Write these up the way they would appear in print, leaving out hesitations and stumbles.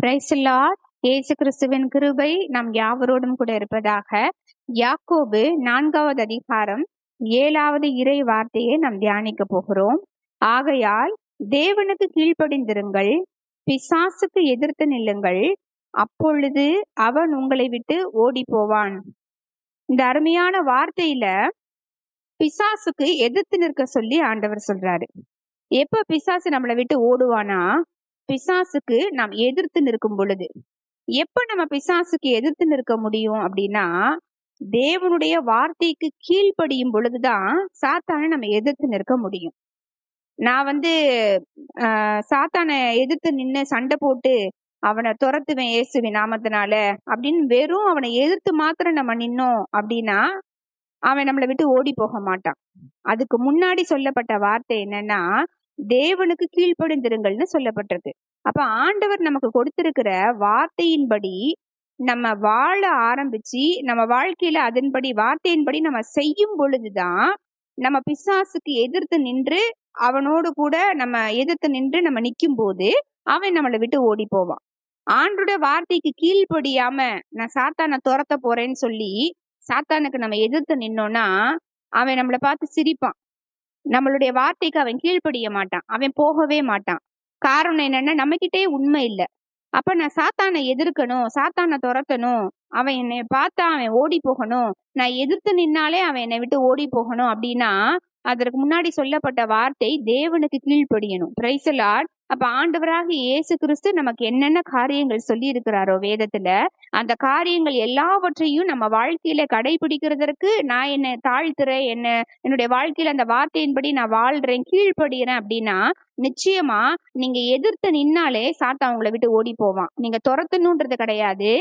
Price the Lord. இயேசு கிறிஸ்துவின் கிருபை நம் யாவரோடும் கூட இருப்பதாக. யாக்கோபு 4வது அதிகாரம் 7வது இறை வார்த்தையை நாம் தியானிக்க போகிறோம். ஆகையால் தேவனுக்கு கீழ்ப்படிந்திருங்கள், பிசாசுக்கு எதிர்த்து நில்லுங்கள், அப்பொழுது அவன் உங்களை விட்டு ஓடி போவான். இந்த அருமையான வார்த்தையில பிசாசுக்கு எதிர்த்து நிற்க சொல்லி ஆண்டவர் சொல்றாரு. எப்ப பிசாசு நம்மளை விட்டு ஓடுவானா, பிசாசுக்கு நாம் எதிர்த்து நிற்கும் பொழுது. எப்ப நம்ம பிசாசுக்கு எதிர்த்து நிற்க முடியும் அப்படின்னா, தேவனுடைய வார்த்தைக்கு கீழ்ப்படியும் பொழுதுதான் சாத்தானை நம்ம எதிர்த்து நிற்க முடியும். நான் சாத்தானை எதிர்த்து நின்று சண்டை போட்டு அவனை துரத்துவேன் இயேசுவின் நாமத்தினால அப்படின்னு வெறும் அவனை எதிர்த்து மாத்திரம் நம்ம நின்னோம் அப்படின்னா அவன் நம்மளை விட்டு ஓடி போக மாட்டான். அதுக்கு முன்னாடி சொல்லப்பட்ட வார்த்தை என்னன்னா, தேவனுக்கு கீழ்ப்படிந்திருங்கள்னு சொல்லப்பட்டிருக்கு. அப்ப ஆண்டவர் நமக்கு கொடுத்திருக்கிற வார்த்தையின்படி நம்ம வாழ ஆரம்பிச்சு நம்ம வாழ்க்கையில அதன்படி வார்த்தையின்படி நம்ம செய்யும் பொழுதுதான் நம்ம பிசாசுக்கு எதிர்த்து நின்று அவனோடு கூட நம்ம எதிர்த்து நின்று நம்ம நிற்கும் போது அவன் நம்மளை விட்டு ஓடி போவான். ஆண்டோட வார்த்தைக்கு கீழ்ப்படியாம நான் சாத்தானை துரத்த போறேன்னு சொல்லி சாத்தானுக்கு நம்ம எதிர்த்து நின்னோம்னா அவன் நம்மளை பார்த்து சிரிப்பான். நம்மளுடைய வார்த்தைக்கு அவன் கீழ்ப்படிய மாட்டான், அவன் போகவே மாட்டான். காரணம் என்னன்னா, நம்ம கிட்டே உண்மை இல்லை. அப்ப நான் சாத்தானை எதிர்க்கணும், சாத்தானை துரத்தணும், அவன் என்னை பார்த்தா அவன் ஓடி போகணும், நான் எதிர்த்து நின்னாலே அவன் என்னை விட்டு ஓடி போகணும் அப்படின்னா அதற்கு முன்னாடி சொல்லப்பட்ட வார்த்தை தேவனுக்கு கீழ்ப்படியணும். Praise the Lord. அப்ப ஆண்டவராகிய இயேசு கிறிஸ்து நமக்கு என்னென்ன காரியங்கள் சொல்லி இருக்கிறாரோ வேதத்துல, அந்த காரியங்கள் எல்லாவற்றையும் நம்ம வாழ்க்கையில கடைபிடிக்கிறதற்கு நான் என்னை தாழ்த்துறேன், என்னுடைய வாழ்க்கையில அந்த வார்த்தையின்படி நான் வாழ்றேன், கீழ்ப்படுகிறேன் அப்படின்னா நிச்சயமா நீங்க எதிர்த்து நின்னாலே சாத்தா உங்களை விட்டு ஓடி போவான். நீங்க துரத்தணுன்றது கிடையாது,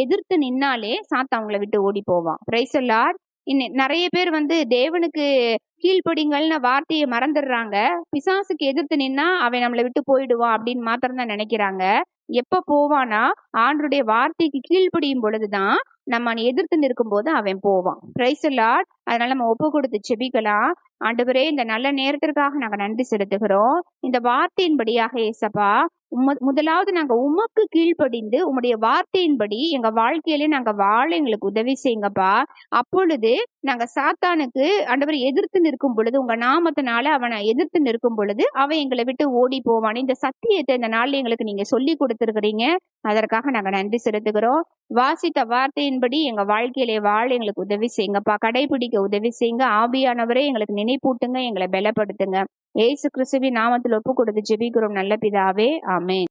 எதிர்த்து நின்னாலே சாத்தா உங்களை விட்டு ஓடி போவான். Price the Lord. நிறைய பேர் தேவனுக்கு கீழ்ப்படிங்கள்னு வார்த்தையை மறந்துடுறாங்க. பிசாசுக்கு எதிர்த்து நின்னா அவன் நம்மளை விட்டு போயிடுவான் அப்படின்னு மாத்திரம் தான் நினைக்கிறாங்க. எப்ப போவானா, ஆண்டருடைய வார்த்தைக்கு கீழ்ப்படியும் பொழுதுதான் நம்ம எதிர்த்து நிற்கும் போது அவன் போவான். Price the Lord. அதனால நம்ம ஒப்பு கொடுத்து செபிக்கலாம். ஆண்டவரே, இந்த நல்ல நேரத்திற்காக நாங்க நன்றி செலுத்துகிறோம். இந்த வார்த்தையின்படியாக ஏசப்பா, முதலாவது நாங்க உமக்கு கீழ்ப்படிந்து உம்முடைய வார்த்தையின்படி எங்க வாழ்க்கையில நாங்க வாழ எங்களுக்கு உதவி செய்யுங்கப்பா. அப்பொழுது நாங்க சாத்தானுக்கு ஆண்டவர் எதிர்த்து நிற்கும் பொழுது, உங்க நாமத்தினால அவனை எதிர்த்து நிற்கும் பொழுது அவன் எங்களை விட்டு ஓடி போவான். இந்த சத்தியத்தை இந்த நாள்ல எங்களுக்கு நீங்க சொல்லி கொடுத்திருக்கிறீங்க, அதற்காக நாங்க நன்றி செலுத்துகிறோம். வாசித்த வார்த்தையின்படி எங்க வாழ்க்கையிலே வாழ எங்களுக்கு உதவி செய்யுங்கப்பா, கடைபிடிக்க உதவி செய்யுங்க. ஆவியானவரே எங்களுக்கு நினைப்பூட்டுங்க, எங்களை பலப்படுத்துங்க. இயேசு கிறிஸ்துவின் நாமத்தில் ஒப்பு கொடுத்து ஜெபிக்கிறோம் நல்ல பிதாவே, ஆமென்.